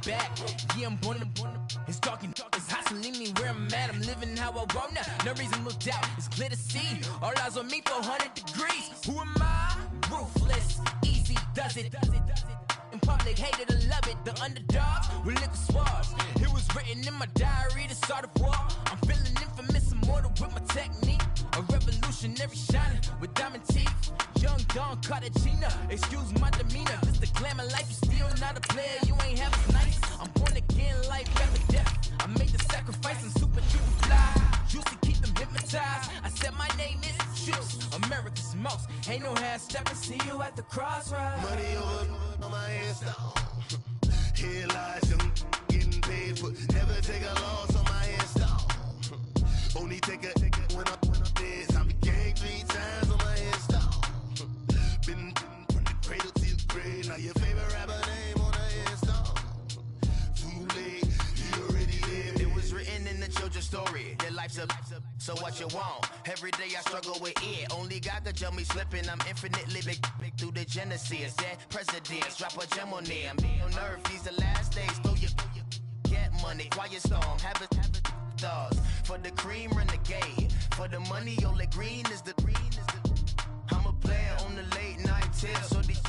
back. Yeah, I'm born to. It's dark, it's hot, so leave me where I'm at. I'm living how I want now. No reason to doubt. It's clear to see. All eyes on me, 400 degrees. Who am I? Ruthless. Easy does it. In public, hated or love it. The underdogs with liquor swabs. It was written in my diary to start a war. I'm feeling infamous, immortal with my technique. A revolutionary shining with diamond teeth. Young Don Cartagena, excuse my demeanor. This the glamour life, you still not a player. You ain't half as nice. I'm born again, life after death. I made the sacrifice and super duper fly. Used to keep them hypnotized. I said my name is Juice, America's most. Ain't no half stepping. See you at the crossroads. Money over on my headstone. Here lies them getting paid for. Never take a loss on my headstone. Only take a when I'm dead. I be gang 3 times on my headstone. Been from the cradle to the grave. Now your favorite rapper name on a headstone. Too late, he already lived. It was written in the children's story. Their life's a so what you want? Every day I struggle with it. Only God could tell me slipping. I'm infinitely big through the genesis. Dead presidents, drop a gem on them. On earth, these the last days. Throw your get money, quiet storm. Have it thoughts. For the cream, renegade. For the money, only green is the. I'm a player on the late night till. So these.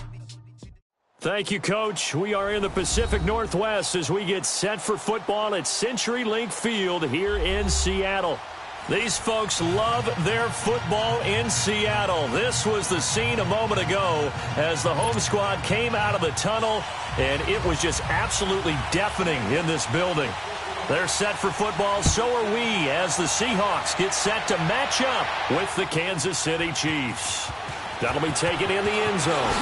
Thank you, Coach. We are in the Pacific Northwest as we get set for football at CenturyLink Field here in Seattle. These folks love their football in Seattle. This was the scene a moment ago as the home squad came out of the tunnel, and it was just absolutely deafening in this building. They're set for football, so are we, as the Seahawks get set to match up with the Kansas City Chiefs. That'll be taken in the end zone.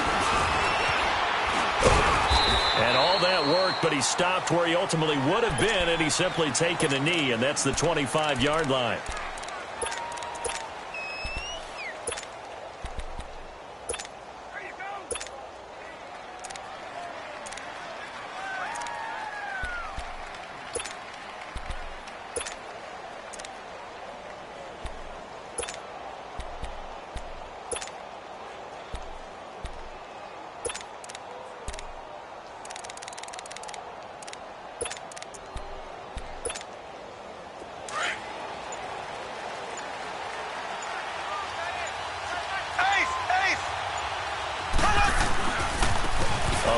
And all that worked, but he stopped where he ultimately would have been, and he's simply taken a knee, and that's the 25-yard line.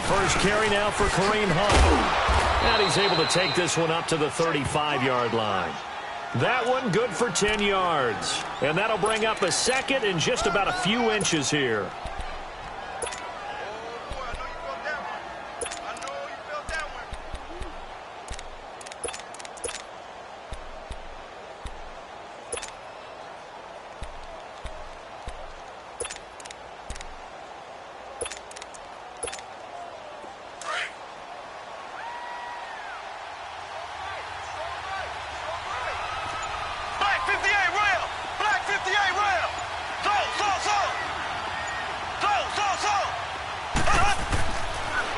First carry now for Kareem Hunt. And he's able to take this one up to the 35-yard line. That one good for 10 yards. And that'll bring up a second and just about a few inches here.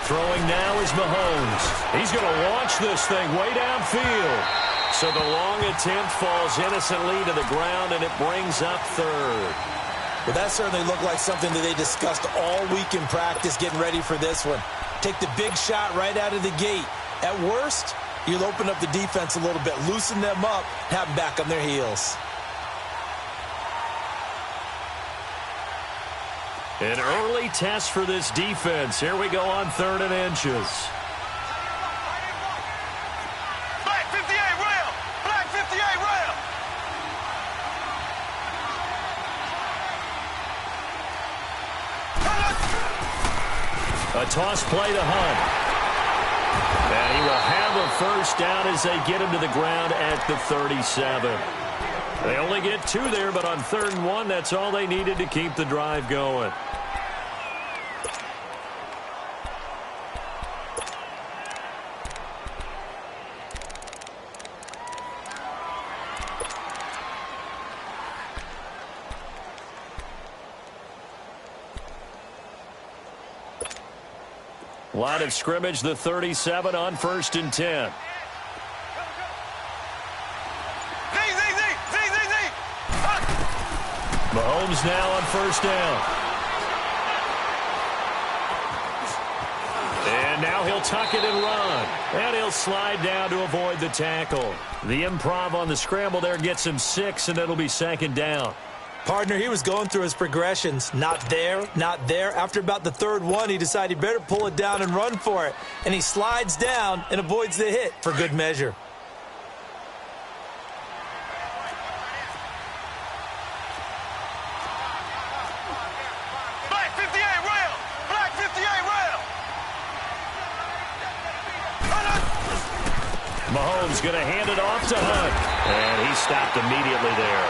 Throwing now is Mahomes. He's going to launch this thing way downfield. So the long attempt falls innocently to the ground, and it brings up third. Well, that certainly looked like something that they discussed all week in practice getting ready for this one. Take the big shot right out of the gate. At worst, you'll open up the defense a little bit, loosen them up, have them back on their heels. An early test for this defense. Here we go on 3rd and inches. Black 58 rail! Black 58 rail! A toss play to Hunt. And he will have a first down as they get him to the ground at the 37. They only get 2 there, but on 3rd and 1, that's all they needed to keep the drive going. Line of scrimmage, the 37 on 1st and 10. Mahomes now on 1st down. And now Now he'll tuck it and run. And he'll slide down to avoid the tackle. The improv on the scramble there gets him 6, and it'll be 2nd down. Partner, he was going through his progressions. Not there, not there. After about the 3rd one, he decided he better pull it down and run for it. And he slides down and avoids the hit for good measure. Mahomes going to hand it off to Hunt. And he stopped immediately there.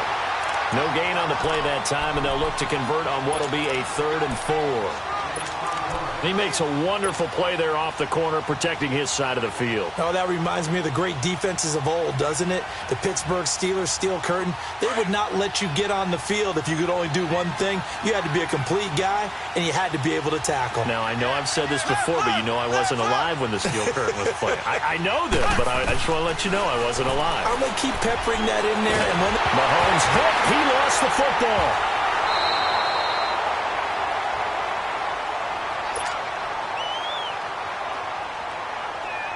No gain on the play that time, and they'll look to convert on what will be a 3rd and 4. He makes a wonderful play there off the corner, protecting his side of the field. Oh, that reminds me of the great defenses of old, doesn't it? The Pittsburgh Steelers steel curtain. They would not let you get on the field if you could only do one thing. You had to be a complete guy, and you had to be able to tackle. Now, I know I've said this before, but you know I wasn't alive when the steel curtain was playing. I know this, but I just want to let you know I wasn't alive. I'm going to keep peppering that in there. And when Mahomes hit, he lost the football.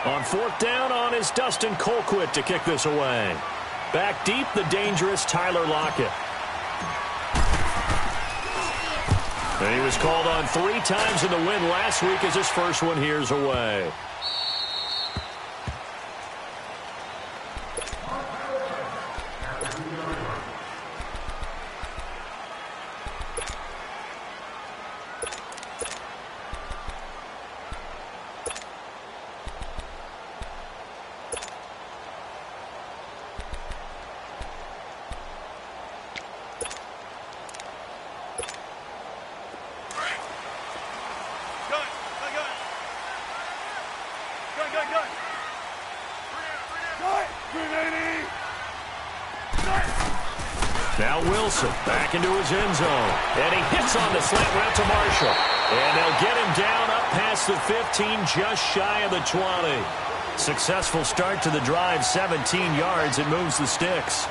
On 4th down on is Dustin Colquitt to kick this away. Back deep, the dangerous Tyler Lockett. And he was called on 3 times in the win last week as his first one here's away. Now Wilson back into his end zone. And he hits on the slant route to Marshall. And they'll get him down up past the 15, just shy of the 20. Successful start to the drive, 17 yards. It moves the sticks.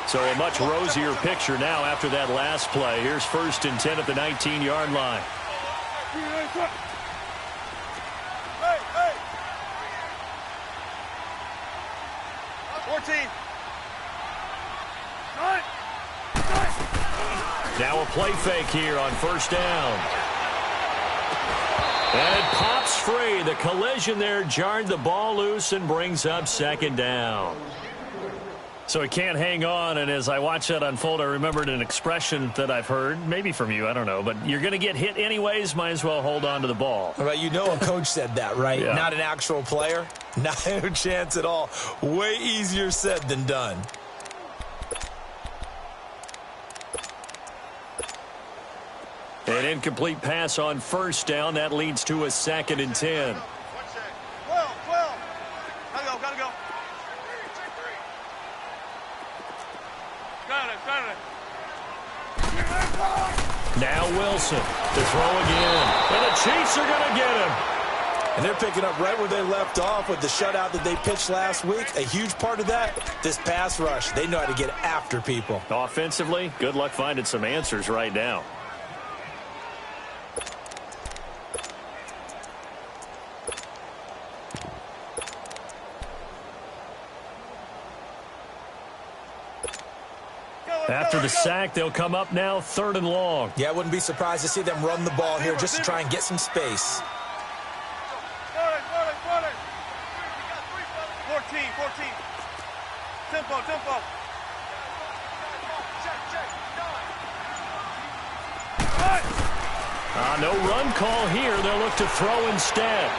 So a much rosier picture now after that last play. Here's 1st and 10 at the 19-yard line. Now a play fake here on 1st down. And it pops free. The collision there jarred the ball loose and brings up 2nd down. So he can't hang on, and as I watch that unfold, I remembered an expression that I've heard, maybe from you, I don't know, but you're going to get hit anyways, might as well hold on to the ball. Well, you know a coach said that, right? Yeah. Not an actual player. Not a chance at all. Way easier said than done. An incomplete pass on 1st down. That leads to a 2nd and 10. 12. Gotta go. Got it. Now Wilson to throw again. And the Chiefs are going to get him. And they're picking up right where they left off with the shutout that they pitched last week. A huge part of that, this pass rush. They know how to get after people. Offensively, good luck finding some answers right now. After the sack, they'll come up now 3rd and long. Yeah, I wouldn't be surprised to see them run the ball here just to try and get some space. 14. Tempo. No run call here. They'll look to throw instead.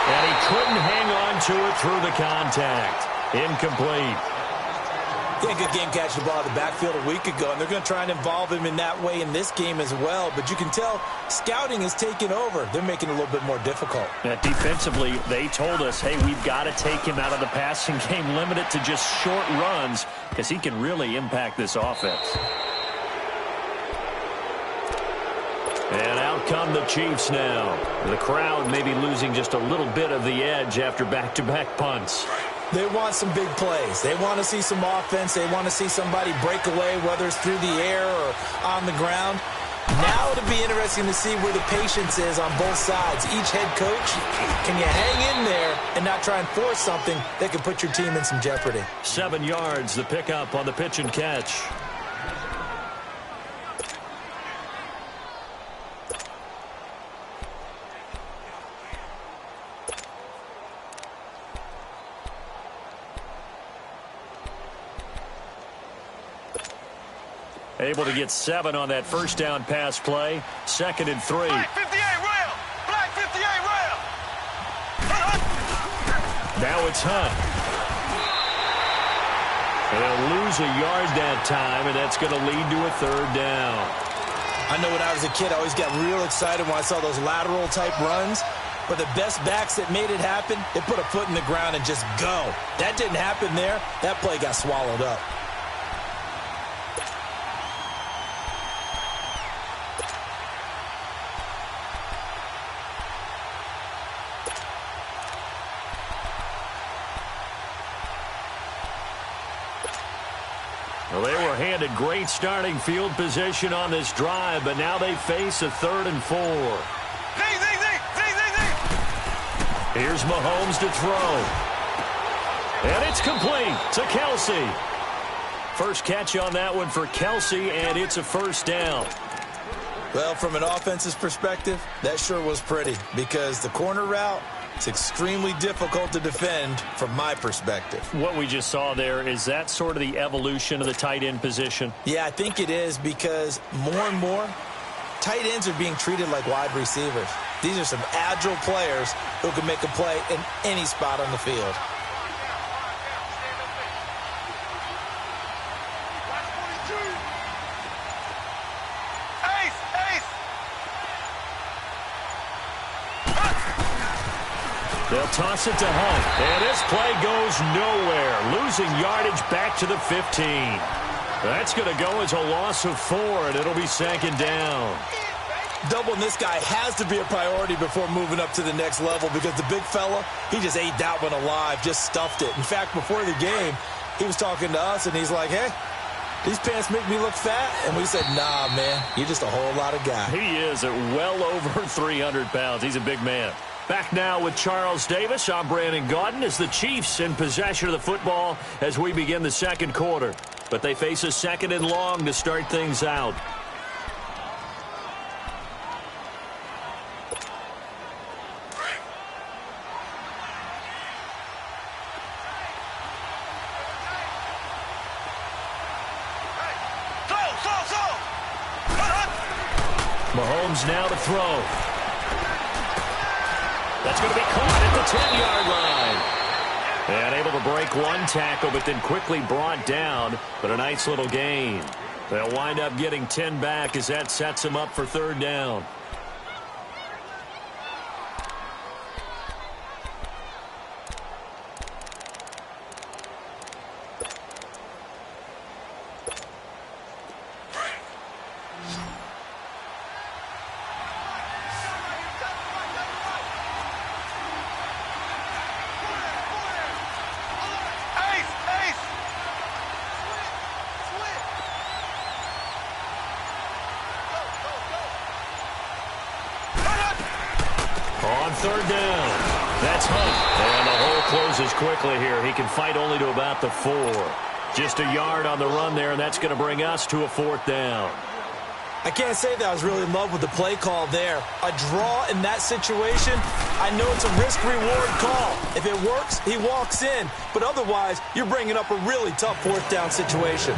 And he couldn't hang on to it through the contact. Incomplete. Yeah, good game catching the ball in the backfield a week ago, and they're going to try and involve him in that way in this game as well. But you can tell scouting is taking over. They're making it a little bit more difficult. Defensively, they told us, hey, we've got to take him out of the passing game, limit it to just short runs, because he can really impact this offense. And out come the Chiefs now. The crowd may be losing just a little bit of the edge after back-to-back punts. They want some big plays. They want to see some offense. They want to see somebody break away, whether it's through the air or on the ground. Now it'll be interesting to see where the patience is on both sides. Each head coach, can you hang in there and not try and force something that could put your team in some jeopardy? 7 yards, the pickup on the pitch and catch. Able to get 7 on that first down pass play. 2nd and 3. Black 58 rail! Black 58 rail! Now it's Hunt. And they'll lose a yard that time, and that's going to lead to a 3rd down. I know when I was a kid, I always got real excited when I saw those lateral-type runs. But the best backs that made it happen, they put a foot in the ground and just go. That didn't happen there. That play got swallowed up. Well, they were handed great starting field position on this drive, but now they face a 3rd and 4. Here's Mahomes to throw. And it's complete to Kelsey. First catch on that one for Kelsey, and it's a 1st down. Well, from an offense's perspective, that sure was pretty because the corner route, it's extremely difficult to defend from my perspective. What we just saw there, is that sort of the evolution of the tight end position? Yeah, I think it is because more and more, tight ends are being treated like wide receivers. These are some agile players who can make a play in any spot on the field. They'll toss it to Hunt, and this play goes nowhere, losing yardage back to the 15. That's going to go as a loss of 4, and it'll be 2nd down. Doubling this guy has to be a priority before moving up to the next level because the big fella, he just ate that one alive, just stuffed it. In fact, before the game, he was talking to us, and he's like, hey, these pants make me look fat. And we said, nah, man, you're just a whole lot of guy. He is at well over 300 pounds. He's a big man. Back now with Charles Davis. I'm Brandon Gaudin as the Chiefs in possession of the football as we begin the 2nd quarter. But they face a 2nd and long to start things out. Mahomes now to throw. That's going to be caught at the 10-yard line. And able to break one tackle, but then quickly brought down. But a nice little gain. They'll wind up getting 10 back as that sets them up for 3rd down. On 3rd down, that's Hunt. And the hole closes quickly here. He can fight only to about the 4. Just a yard on the run there, and that's going to bring us to a 4th down. I can't say that I was really in love with the play call there. A draw in that situation, I know it's a risk-reward call. If it works, he walks in. But otherwise, you're bringing up a really tough 4th down situation.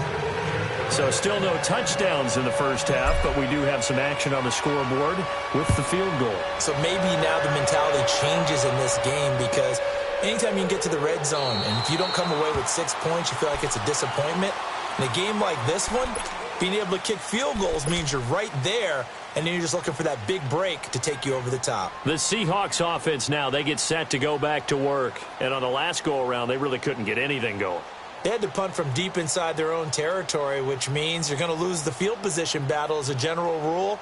So still no touchdowns in the first half, but we do have some action on the scoreboard with the field goal. So maybe now the mentality changes in this game because anytime you can get to the red zone, and if you don't come away with 6 points, you feel like it's a disappointment. In a game like this one, being able to kick field goals means you're right there, and then you're just looking for that big break to take you over the top. The Seahawks offense now, they get set to go back to work. And on the last go-around, they really couldn't get anything going. They had to punt from deep inside their own territory, which means you're going to lose the field position battle as a general rule.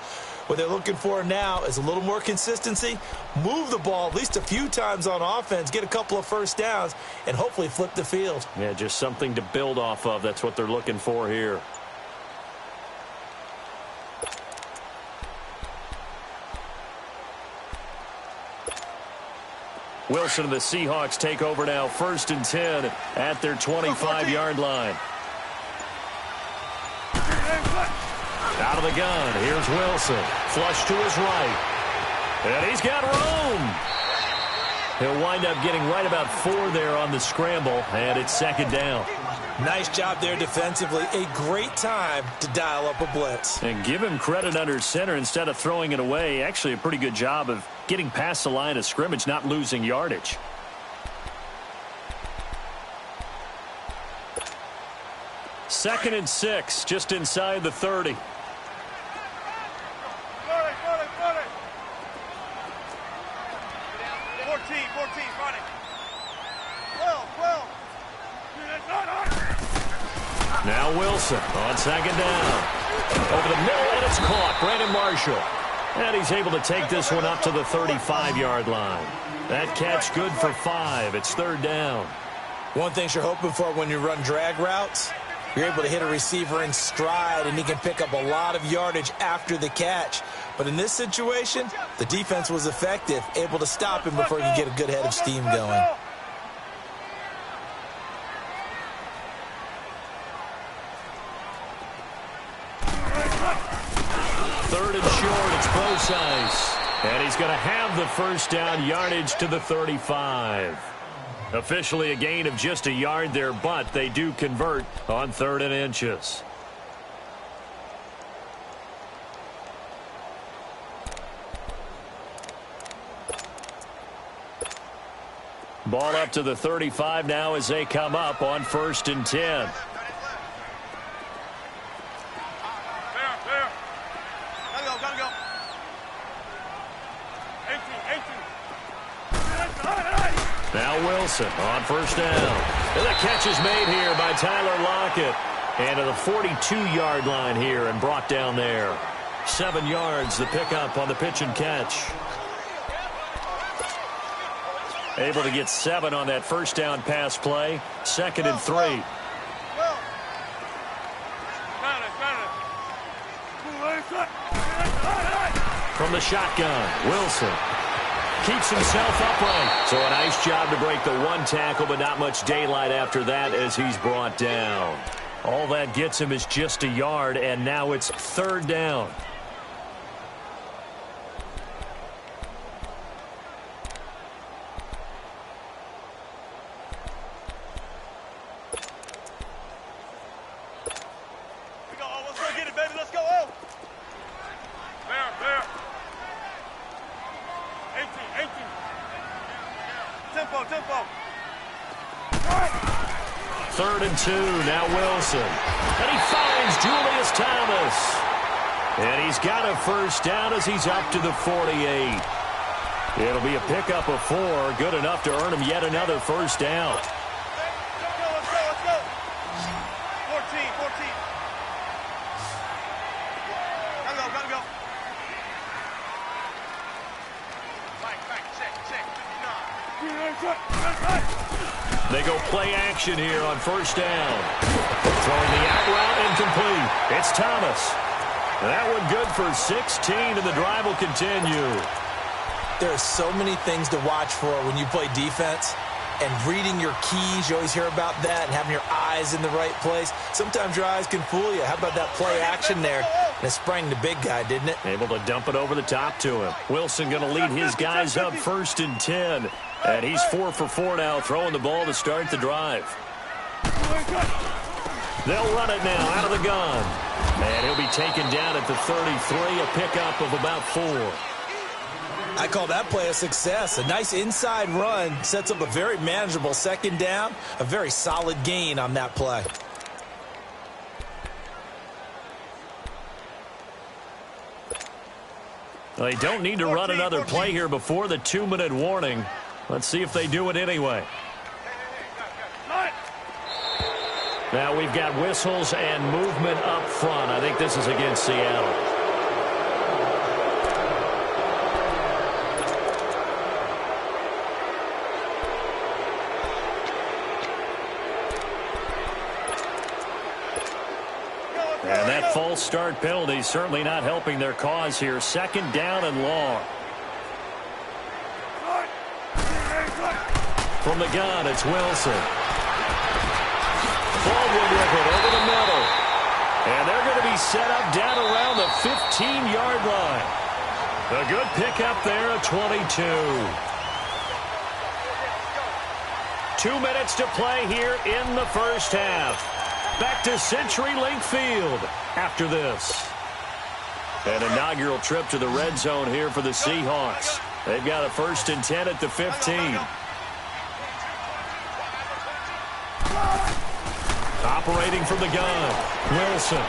What they're looking for now is a little more consistency, move the ball at least a few times on offense, get a couple of first downs, and hopefully flip the field. Yeah, just something to build off of. That's what they're looking for here. Wilson and the Seahawks take over now, 1st and 10 at their 25-yard line. Out of the gun, here's Wilson. Flush to his right. And he's got room. He'll wind up getting right about 4 there on the scramble, and it's 2nd down. Nice job there defensively. A great time to dial up a blitz. And give him credit under center instead of throwing it away. Actually, a pretty good job of getting past the line of scrimmage, not losing yardage. Second and 6, just inside the 30. 14, running. 12. Now Wilson on 2nd down. Over the middle, and it's caught. Brandon Marshall. And he's able to take this one up to the 35-yard line. That catch good for 5. It's 3rd down. One thing you're hoping for when you run drag routes, you're able to hit a receiver in stride, and he can pick up a lot of yardage after the catch. But in this situation, the defense was effective, able to stop him before he could get a good head of steam going. Third and short, it's Brosize. And he's going to have the first down, yardage to the 35. Officially a gain of just a yard there, but they do convert on 3rd and inches. Ball up to the 35 now as they come up on 1st and 10. Gotta go. 18. Now Wilson on 1st down. And the catch is made here by Tyler Lockett. And to the 42-yard line here and brought down there. 7 yards, the pickup on the pitch and catch. Able to get 7 on that 1st down pass play. 2nd and 3. From the shotgun, Wilson keeps himself upright. So a nice job to break the 1 tackle, but not much daylight after that as he's brought down. All that gets him is just a yard, and now it's 3rd down. Tempo. 3rd and 2, now Wilson. And he finds Julius Thomas. And he's got a first down as he's up to the 48. It'll be a pickup of 4, good enough to earn him yet another first down. Let's go. 14. Gotta go. Mike, check. 59. They go play action here on 1st down. Throwing the out route incomplete. It's Thomas. That one good for 16, and the drive will continue. There are so many things to watch for when you play defense. And reading your keys, you always hear about that, and having your eyes in the right place. Sometimes your eyes can fool you. How about that play action there? And it sprang the big guy, didn't it? Able to dump it over the top to him. Wilson going to lead his guys up 1st and 10. And he's 4 for 4 now, throwing the ball to start the drive. They'll run it now out of the gun. And he'll be taken down at the 33, a pickup of about 4. I call that play a success. A nice inside run sets up a very manageable 2nd down. A very solid gain on that play. They don't need to run another play here before the 2-minute warning. Let's see if they do it anyway. Now we've got whistles and movement up front. I think this is against Seattle. And that false start penalty certainly not helping their cause here. Second down and long. From the gun, it's Wilson. Baldwin with it over the middle. And they're going to be set up down around the 15-yard line. A good pickup there at 22. 2 minutes to play here in the first half. Back to CenturyLink Field after this. An inaugural trip to the red zone here for the Seahawks. They've got a 1st and 10 at the 15. Operating from the gun, Wilson.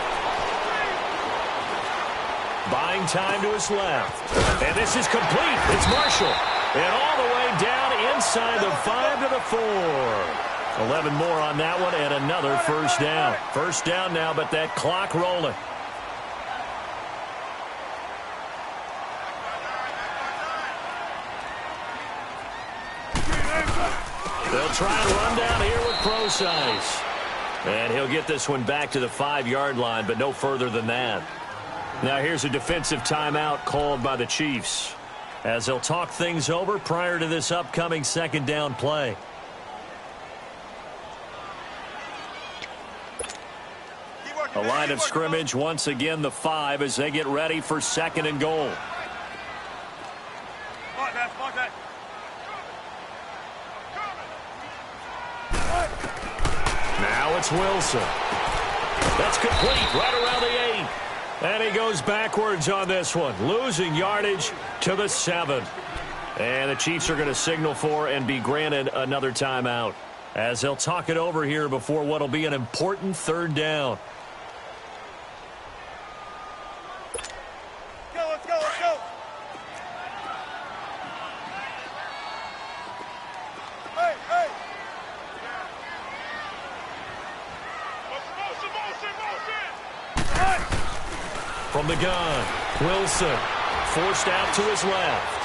Buying time to his left. And this is complete. It's Marshall. And all the way down inside the 5 to the 4. 11 more on that one and another first down. First down now, but that clock rolling. They'll try and run down here with Procise. And he'll get this one back to the 5-yard line, but no further than that. Now here's a defensive timeout called by the Chiefs, as they'll talk things over prior to this upcoming second down play. A line of scrimmage, once again the 5 as they get ready for second and goal. Now it's Wilson. That's complete right around the 8. And he goes backwards on this one, losing yardage to the 7. And the Chiefs are going to signal for and be granted another timeout, as they'll talk it over here before what will be an important third down. Let's go, let's go. Hey, hey. From the gun, Wilson forced out to his left.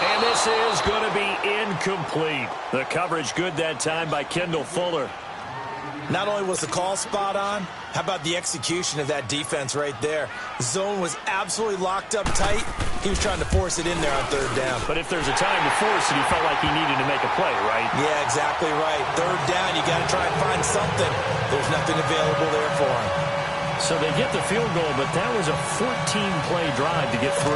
And this is going to be incomplete. The coverage good that time by Kendall Fuller. Not only was the call spot on, how about the execution of that defense right there? The zone was absolutely locked up tight. He was trying to force it in there on third down. But if there's a time to force it, he felt like he needed to make a play, right? Yeah, exactly right. Third down, you got to try and find something. There's nothing available there for him. So they get the field goal, but that was a 14-play drive to get 3.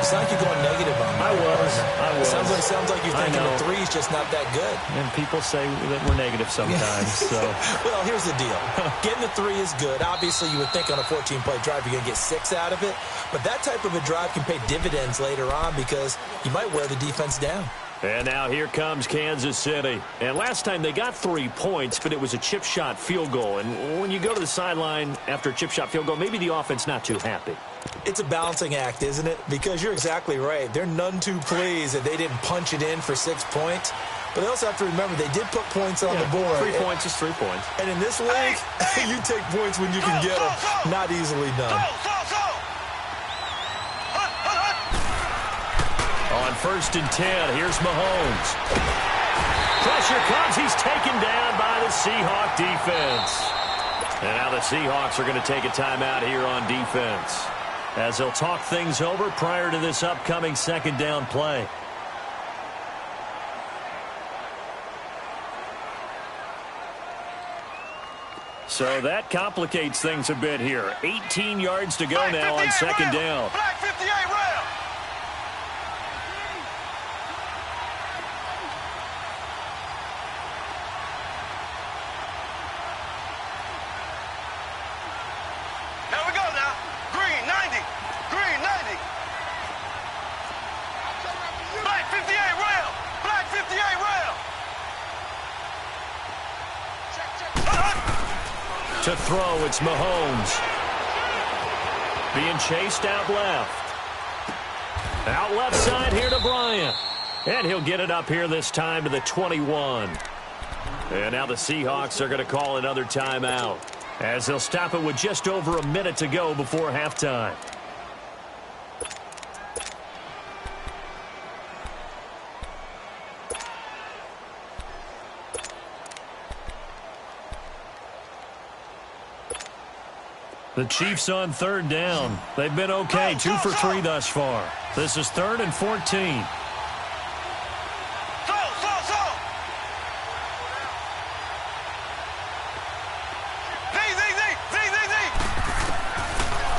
It's not like you're going negative on that. I was. Sounds like you're thinking the 3's just not that good. And people say that we're negative sometimes. So, well, here's the deal. Getting the 3 is good. Obviously, you would think on a 14-play drive you're going to get 6 out of it. But that type of a drive can pay dividends later on because you might wear the defense down. And now here comes Kansas City. And last time they got 3 points, but it was a chip shot field goal. And when you go to the sideline after a chip shot field goal, maybe the offense not too happy. It's a balancing act, isn't it? Because you're exactly right. They're none too pleased that they didn't punch it in for 6 points. But they also have to remember they did put points on the board. 3 points is 3 points. And in this league, you take points when you can get them. Not easily done. On 1st and 10, here's Mahomes. Pressure comes. He's taken down by the Seahawk defense. And now the Seahawks are going to take a timeout here on defense, as they'll talk things over prior to this upcoming second down play. So that complicates things a bit here. 18 yards to go now on second down. Black 58 rail. Here we go now. Green 90. Green 90. Black 58 rail. Black 58 rail. To throw, it's Mahomes. Being chased out left. Out left side here to Bryant. And he'll get it up here this time to the 21. And now the Seahawks are going to call another timeout, as they'll stop it with just over a minute to go before halftime. The Chiefs on third down. They've been okay, 2 for 3 thus far. This is 3rd and 14.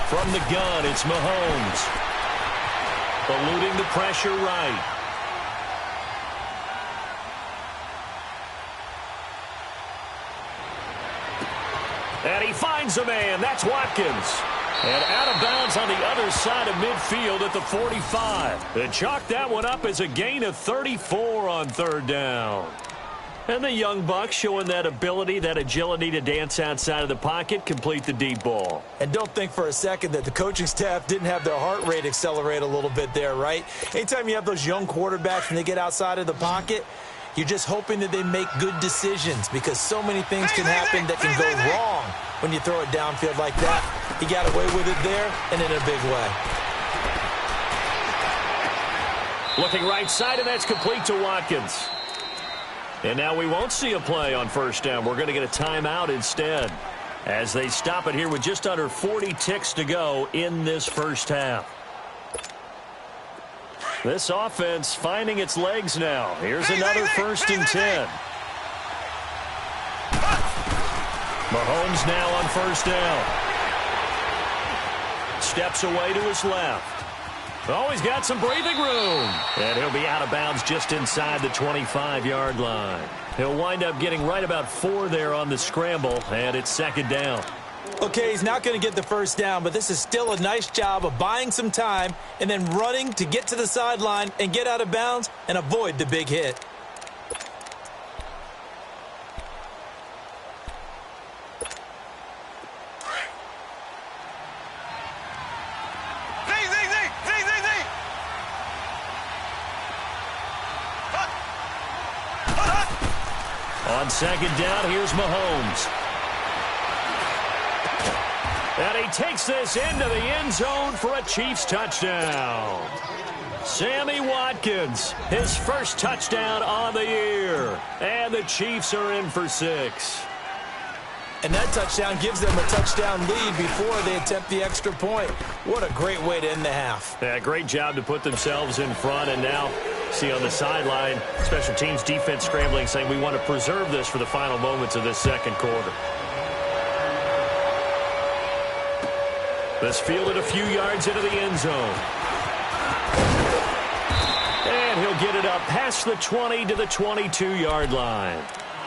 From the gun, it's Mahomes. Eluding the pressure right. And he finds a man. That's Watkins. And out of bounds on the other side of midfield at the 45. And chalk that one up as a gain of 34 on third down. And the young buck showing that ability, that agility to dance outside of the pocket, complete the deep ball. And don't think for a second that the coaching staff didn't have their heart rate accelerate a little bit there, right? Anytime you have those young quarterbacks and they get outside of the pocket, you're just hoping that they make good decisions because so many things can happen that can go wrong when you throw it downfield like that. He got away with it there and in a big way. Looking right side, and that's complete to Watkins. And now we won't see a play on first down. We're going to get a timeout instead as they stop it here with just under 40 ticks to go in this first half. This offense finding its legs now. Here's another 1st and 10. Mahomes now on first down. Steps away to his left. Oh, he's got some breathing room. And he'll be out of bounds just inside the 25-yard line. He'll wind up getting right about 4 there on the scramble, and it's 2nd down. Okay, he's not going to get the first down, but this is still a nice job of buying some time and then running to get to the sideline and get out of bounds and avoid the big hit. On 2nd down, here's Mahomes. And he takes this into the end zone for a Chiefs touchdown. Sammy Watkins, his first touchdown on the year. And the Chiefs are in for 6. And that touchdown gives them a touchdown lead before they attempt the extra point. What a great way to end the half. Yeah, great job to put themselves in front. And now, see on the sideline, special teams defense scrambling, saying we want to preserve this for the final moments of this second quarter. This fielded a few yards into the end zone. And he'll get it up past the 20 to the 22-yard line.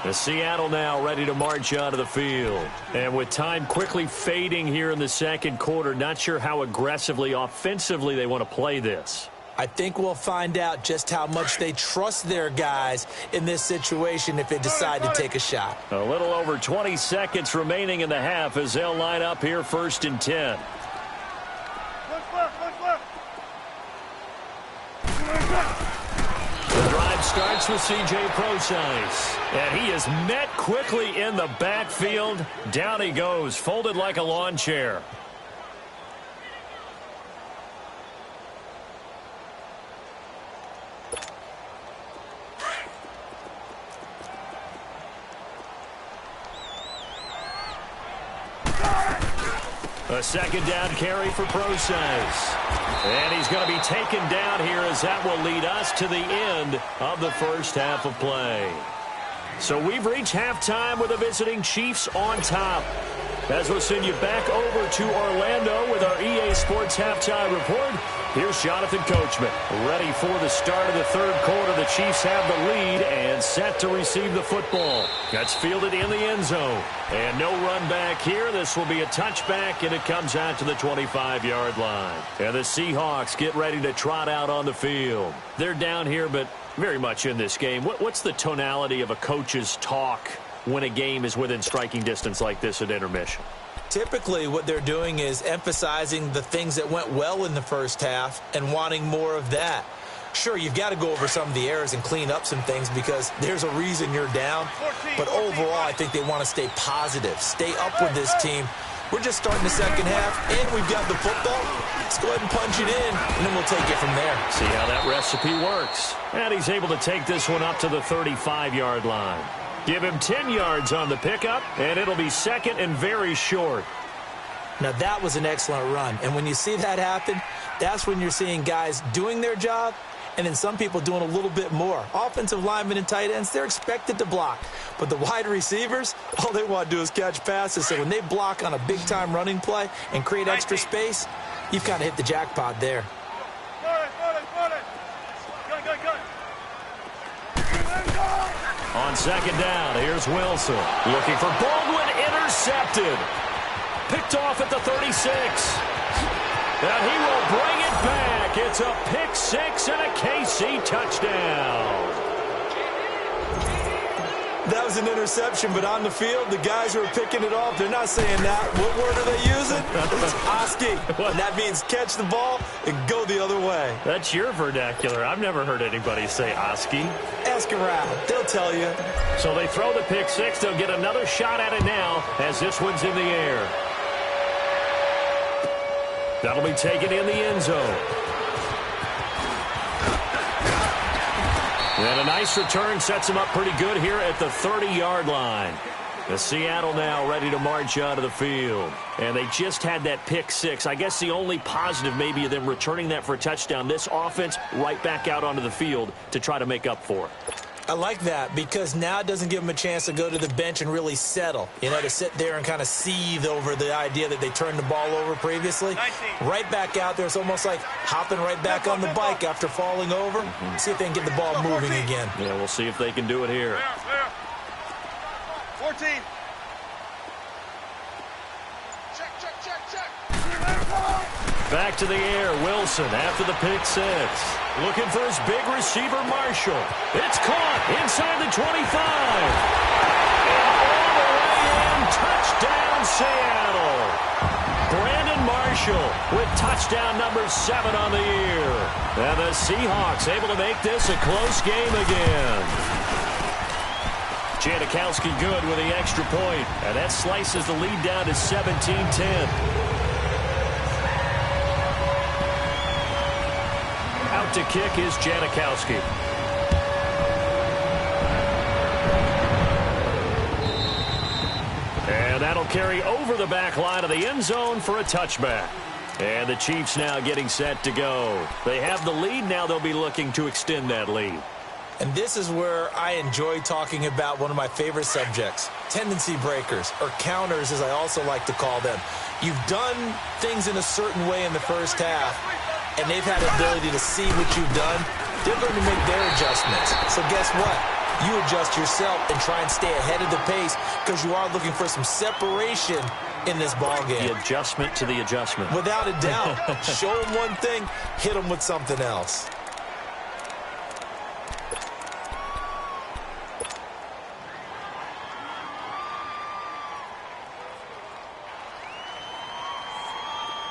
The Seattle now ready to march onto the field. And with time quickly fading here in the second quarter, not sure how aggressively, offensively they want to play this. I think we'll find out just how much they trust their guys in this situation if they decide to take a shot. A little over 20 seconds remaining in the half as they'll line up here 1st and 10. The drive starts with C.J. Procise. And he is met quickly in the backfield. Down he goes, folded like a lawn chair. A 2nd down carry for Procise. And he's going to be taken down here as that will lead us to the end of the first half of play. So we've reached halftime with the visiting Chiefs on top. As we'll send you back over to Orlando with our EA Sports Halftime Report, here's Jonathan Coachman. Ready for the start of the third quarter. The Chiefs have the lead and set to receive the football. That's fielded in the end zone. And no run back here. This will be a touchback, and it comes out to the 25-yard line. And the Seahawks get ready to trot out on the field. They're down here, but very much in this game. What's the tonality of a coach's talk when a game is within striking distance like this at intermission? Typically, what they're doing is emphasizing the things that went well in the first half and wanting more of that. Sure, you've got to go over some of the errors and clean up some things because there's a reason you're down. But overall, I think they want to stay positive, stay up with this team. We're just starting the second half, and we've got the football. Let's go ahead and punch it in, and then we'll take it from there. See how that recipe works. And he's able to take this one up to the 35-yard line. Give him 10 yards on the pickup, and it'll be 2nd and very short. Now, that was an excellent run. And when you see that happen, that's when you're seeing guys doing their job and then some people doing a little bit more. Offensive linemen and tight ends, they're expected to block. But the wide receivers, all they want to do is catch passes. So when they block on a big-time running play and create extra space, you've kind of hit the jackpot there. On second down, here's Wilson. Looking for Baldwin, intercepted. Picked off at the 36. And he will bring it back. It's a pick six and a KC touchdown. That was an interception, but on the field, the guys who are picking it off, they're not saying that. What word are they using? It's Oski. And that means catch the ball and go the other way. That's your vernacular. I've never heard anybody say Oski. Ask around. They'll tell you. So they throw the pick six. They'll get another shot at it now as this one's in the air. That'll be taken in the end zone. And a nice return sets him up pretty good here at the 30-yard line. The Seattle now ready to march out of the field. And they just had that pick six. I guess the only positive maybe of them returning that for a touchdown. This offense right back out onto the field to try to make up for it. I like that because now it doesn't give them a chance to go to the bench and really settle. You know, to sit there and kind of seethe over the idea that they turned the ball over previously. 19. Right back out there. It's almost like hopping right back on the bike after falling over. See if they can get the ball moving again. Yeah, we'll see if they can do it here. 14. Back to the air, Wilson after the pick six. Looking for his big receiver, Marshall. It's caught inside the 25. And all the way in, touchdown Seattle. Brandon Marshall with touchdown number 7 on the year. And the Seahawks able to make this a close game again. Janikowski good with the extra point. And that slices the lead down to 17-10. Out to kick is Janikowski. And that'll carry over the back line of the end zone for a touchback. And the Chiefs now getting set to go. They have the lead. Now they'll be looking to extend that lead. And this is where I enjoy talking about one of my favorite subjects, tendency breakers, or counters as I also like to call them. You've done things in a certain way in the first half, and they've had the ability to see what you've done. They're going to make their adjustments. So guess what? You adjust yourself and try and stay ahead of the pace because you are looking for some separation in this ball game. The adjustment to the adjustment. Without a doubt. Show them one thing, hit them with something else.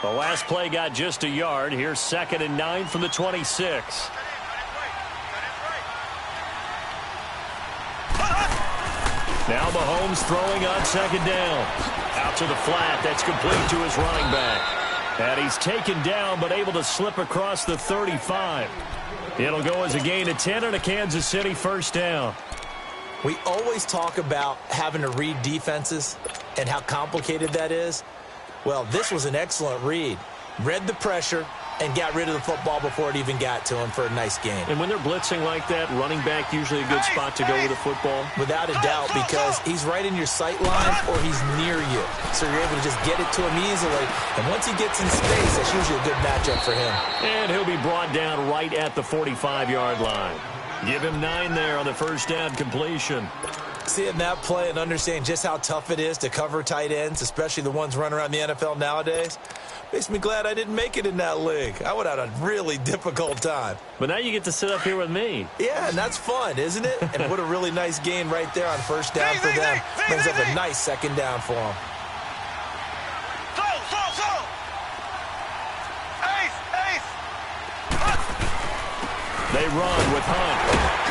The last play got just a yard. Here's 2nd and 9 from the 26. Now Mahomes throwing on 2nd down. Out to the flat. That's complete to his running back. And he's taken down but able to slip across the 35. It'll go as a gain of 10 and a Kansas City first down. We always talk about having to read defenses and how complicated that is. Well, this was an excellent read. Read the pressure and got rid of the football before it even got to him for a nice game. And when they're blitzing like that, running back usually a good spot to go with the football? Without a doubt, because he's right in your sight line or he's near you. So you're able to just get it to him easily. And once he gets in space, that's usually a good matchup for him. And he'll be brought down right at the 45-yard line. Give him 9 there on the first down completion. Seeing that play and understanding just how tough it is to cover tight ends, especially the ones running around the NFL nowadays, makes me glad I didn't make it in that league. I would have had a really difficult time. But now you get to sit up here with me. Yeah, and that's fun, isn't it? And what a really nice gain right there on first down for them. Brings up a nice 2nd down for them. They run with Hunt.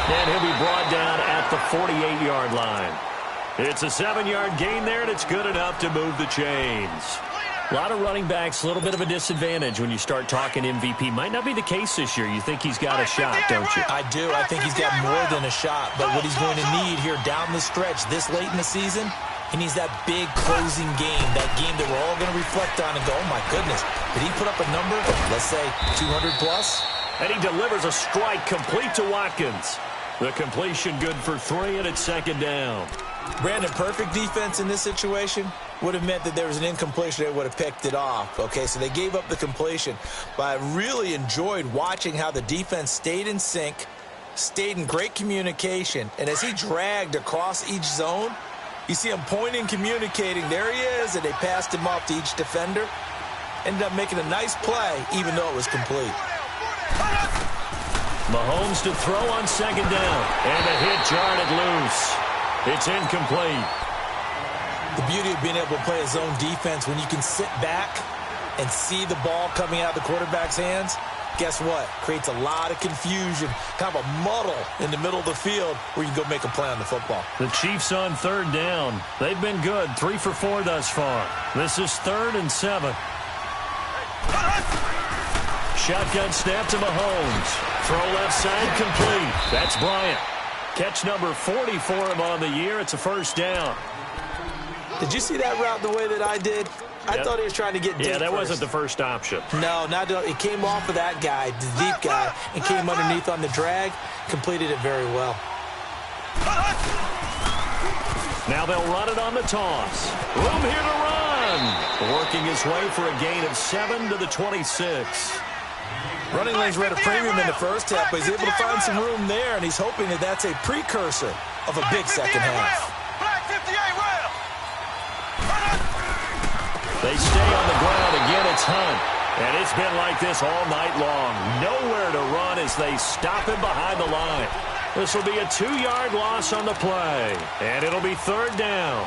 And he'll be brought down at the 48-yard line. It's a 7-yard gain there, and it's good enough to move the chains. A lot of running backs, a little bit of a disadvantage when you start talking MVP. Might not be the case this year. You think he's got a shot, don't you? I do. I think he's got more than a shot. But what he's going to need here down the stretch this late in the season, He needs that big closing game, that game that we're all going to reflect on and go, oh, my goodness, did he put up a number, let's say, 200-plus? And he delivers a strike complete to Watkins. The completion good for 3, and it's second down. Brandon, perfect defense in this situation would have meant that there was an incompletion. They would have picked it off. Okay, so they gave up the completion. But I really enjoyed watching how the defense stayed in sync, stayed in great communication. And as he dragged across each zone, you see him pointing, communicating. There he is, and they passed him off to each defender. Ended up making a nice play, even though it was complete. Mahomes to throw on second down. And the hit jarred it loose. It's incomplete. The beauty of being able to play a zone defense when you can sit back and see the ball coming out of the quarterback's hands, guess what? Creates a lot of confusion, kind of a muddle in the middle of the field where you can go make a play on the football. The Chiefs on third down. They've been good, 3 for 4 thus far. This is 3rd and 7. Shotgun snap to Mahomes. Throw left side complete. That's Bryant. Catch number 40 for him on the year. It's a first down. Did you see that route the way that I did? I thought he was trying to get deep. Yeah, that first. wasn't the first option. No, not it came off of that guy, the deep guy, and came underneath on the drag. Completed it very well. Now they'll run it on the toss. Room here to run. Working his way for a gain of 7 to the 26. Running lanes were at a premium in the first half, but he's able to find some room there, and he's hoping that that's a precursor of a big second half. They stay on the ground. Again, it's Hunt. And it's been like this all night long. Nowhere to run as they stop him behind the line. This will be a 2-yard loss on the play. And it'll be 3rd down.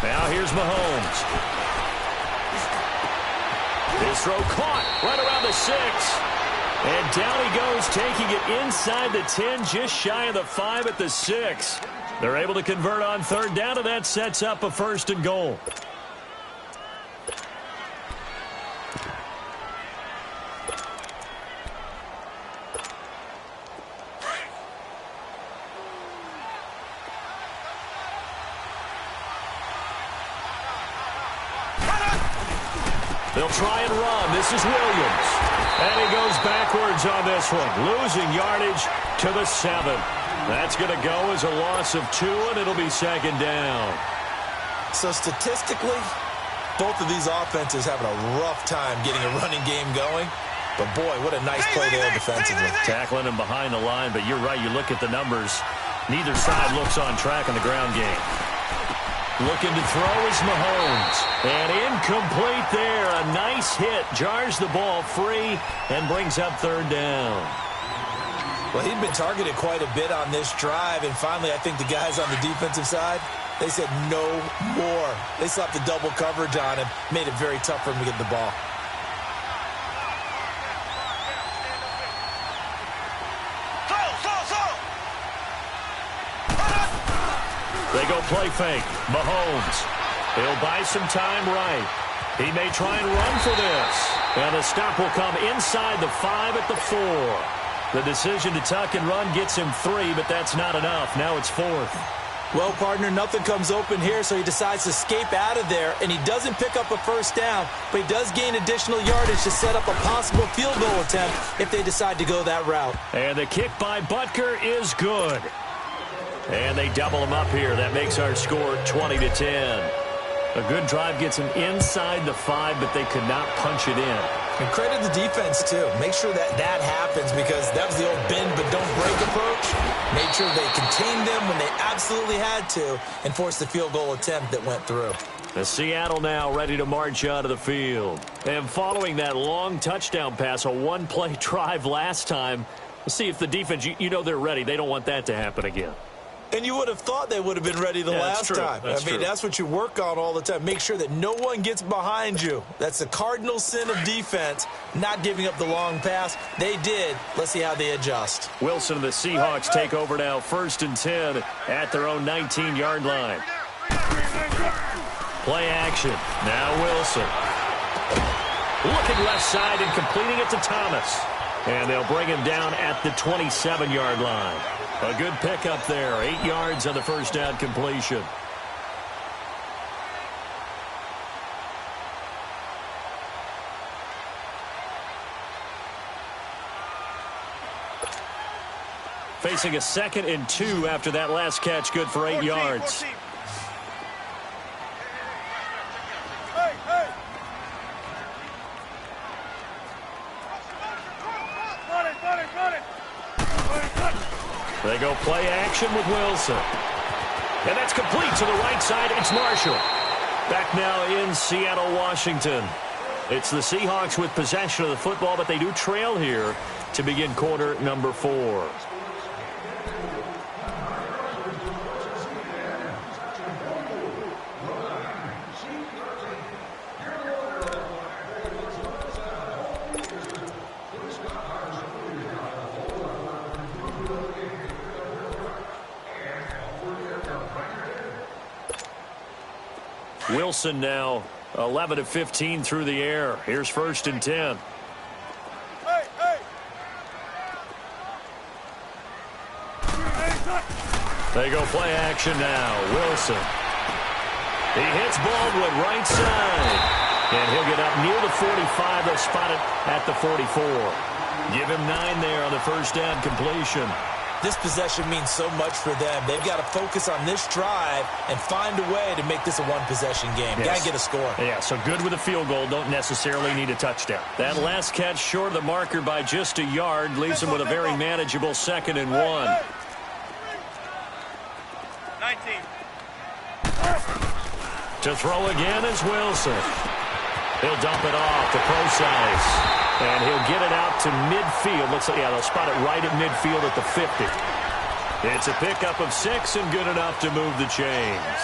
Now here's Mahomes. His throw caught right around the 6. And down he goes, taking it inside the 10, just shy of the 5 at the 6. They're able to convert on 3rd down, and that sets up a 1st and goal. They'll try and run. This is Williams. And he goes backwards on this one, losing yardage to the 7. That's going to go as a loss of 2, and it'll be 2nd down. So statistically, both of these offenses having a rough time getting a running game going. But, boy, what a nice play there defensively. Tackling him behind the line, but you're right. You look at the numbers. Neither side looks on track in the ground game. Looking to throw is Mahomes. And incomplete there. A nice hit. Jars the ball free and brings up 3rd down. Well, he'd been targeted quite a bit on this drive. And finally, I think the guys on the defensive side, they said no more. They slapped the double coverage on him. Made it very tough for him to get the ball. They go play fake. Mahomes. He'll buy some time right. He may try and run for this. And the stop will come inside the 5 at the 4. The decision to tuck and run gets him 3, but that's not enough. Now it's 4th. Well, partner, nothing comes open here, so he decides to escape out of there, and he doesn't pick up a 1st down, but he does gain additional yardage to set up a possible field goal attempt if they decide to go that route. And the kick by Butker is good. And they double him up here. That makes our score 20-10. A good drive gets him inside the 5, but they could not punch it in. And credit the defense, too. Make sure that that happens because that was the old bend but don't break approach. Made sure they contained them when they absolutely had to and forced the field goal attempt that went through. The Seattle now ready to march onto the field. And following that long touchdown pass, a one-play drive last time, let's see if the defense, you know they're ready. They don't want that to happen again. And you would have thought they would have been ready the last time. I mean, that's what you work on all the time. Make sure that no one gets behind you. That's the cardinal sin of defense, not giving up the long pass. They did. Let's see how they adjust. Wilson and the Seahawks take over now, 1st and 10 at their own 19-yard line. Play action. Now Wilson. Looking left side and completing it to Thomas. And they'll bring him down at the 27-yard line. A good pickup there. 8 yards on the first down completion. Facing a 2nd and 2 after that last catch. Good for 8 yards. 14. They go play action with Wilson. And that's complete to the right side. It's Marshall. Back now in Seattle, Washington. It's the Seahawks with possession of the football, but they do trail here to begin quarter number 4. Wilson now 11 of 15 through the air. Here's 1st and 10. They go play action now. Wilson. He hits Baldwin right side. And he'll get up near the 45. They'll spot it at the 44. Give him 9 there on the first down completion. This possession means so much for them. They've got to focus on this drive and find a way to make this a one-possession game. Got to get a score. Yeah, so good with a field goal. Don't necessarily need a touchdown. That last catch short of the marker by just a yard leaves them with a very manageable 2nd and 1. 19. To throw again is Wilson. He'll dump it off to Procise. And he'll get it out to midfield. Looks like, they'll spot it right at midfield at the 50. It's a pickup of 6 and good enough to move the chains.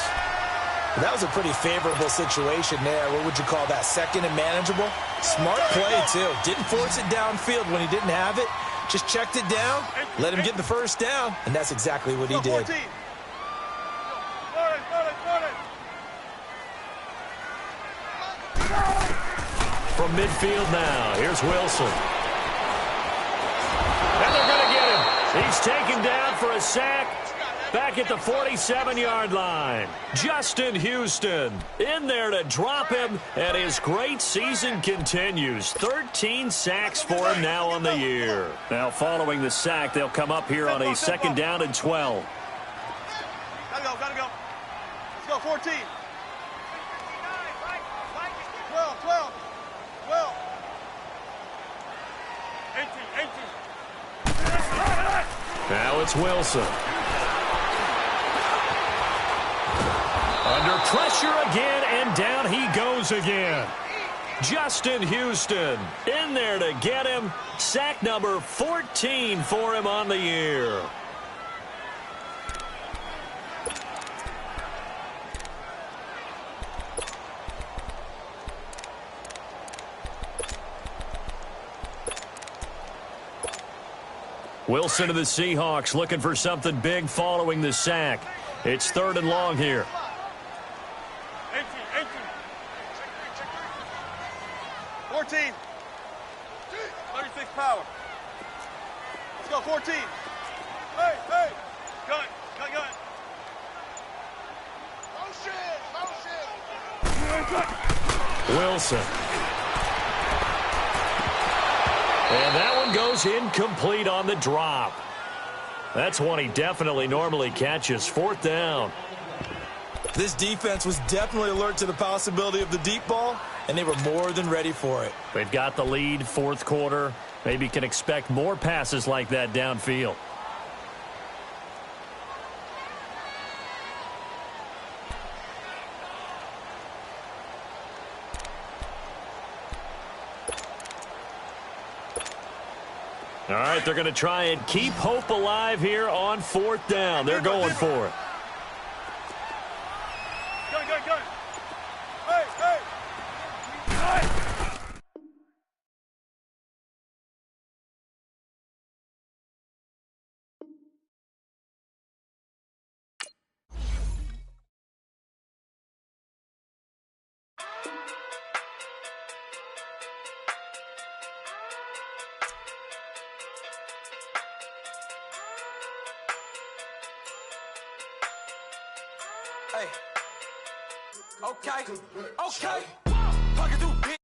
That was a pretty favorable situation there. What would you call that? 2nd and manageable? Smart play, too. Didn't force it downfield when he didn't have it. Just checked it down, let him get the first down, and that's exactly what he did. From midfield now, here's Wilson. And they're going to get him. He's taken down for a sack back at the 47-yard line. Justin Houston in there to drop him, and his great season continues. 13 sacks for him now on the year. Now following the sack, they'll come up here on a 2nd down and 12. Gotta go. Let's go, 14. 12. 18. Now it's Wilson. Under pressure again, and down he goes again. Justin Houston in there to get him. Sack number 14 for him on the year. Wilson to the Seahawks looking for something big following the sack. It's 3rd and long here. 18. 14. 36 power. Let's go, 14. Hey. Gun. Motion. Wilson. And that one goes incomplete on the drop. That's one he definitely normally catches. 4th down. This defense was definitely alert to the possibility of the deep ball, and they were more than ready for it. They've got the lead, 4th quarter. Maybe can expect more passes like that downfield. All right, they're going to try and keep hope alive here on 4th down. They're going for it. Go. Hey. Hey. Okay. Pocket through, bitch.